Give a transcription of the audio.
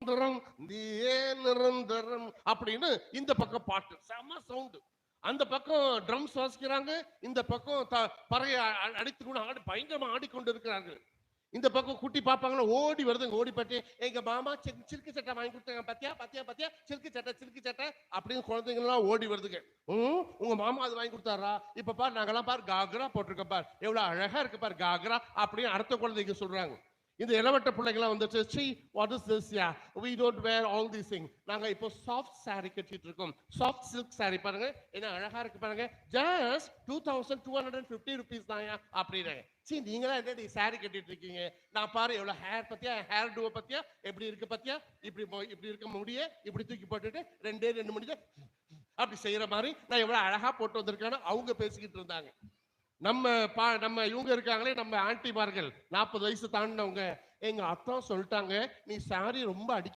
சுந்தரம் நீயே நிரந்தரம் அப்படின்னு இந்த பக்கம் பாட்டு செம சவுண்டு. அந்த பக்கம் ட்ரம்ஸ் வாசிக்கிறாங்க, இந்த பக்கம் பறையை அடித்து கூட ஆடி பயங்கரமா ஆடிக்கொண்டு இருக்கிறார்கள். இந்த பக்கம் குட்டி பாப்பாங்களா ஓடி வருதுங்க, ஓடி பட்டு எங்க மாமா சிறுக்கு சட்டை வாங்கி கொடுத்தாங்க, பத்தியா பத்தியா பத்தியா சிறுக்கு சட்டை அப்படின்னு குழந்தைங்கலாம் ஓடி வருதுங்க. உங்க மாமா அது வாங்கி கொடுத்தாரா? இப்ப பாரு நாங்கெல்லாம் பாரு காக்ரா போட்டிருக்க பாரு, எவ்வளவு அழகா இருக்கு பாரு காக்ரா அப்படின்னு அடுத்த குழந்தைங்க சொல்றாங்க. இந்த இளவட்ட பிள்ளைங்களாம் வந்துட்டு see what is this, yeah we don't wear all these things. நாங்க இப்போ சாஃப்ட் saree கட்டிட்டு இருக்கோம், சாஃப்ட் silk saree பாருங்க என்ன அழகா இருக்கு பாருங்க, just 2250 rupees தான்யா அப்படிறாங்க. சீ நீங்களா என்னடி saree கட்டிட்டு இருக்கீங்க, நான் பாரு எவ்வளவு ஹேர் பத்தியா, ஹேர் டூ பத்தியா எப்படி இருக்கு பத்தியா, இப்படி இருக்க முடிய இப்படி தூக்கி போட்டுட்டு ரெண்டு முடிஞ்ச அப்படி செய்யற மாதிரி நான் எவ்வளவு அழகா போட்டு வந்திருக்கேன்னு அவங்க பேசிக்கிட்டு இருந்தாங்க. நம்ம இவங்க இருக்காங்களே நம்ம ஆன்டிமார்கள் 40 வயசு தாண்டினவங்க, எங்க அத்தா சொல்லிட்டாங்க நீ சாரி ரொம்ப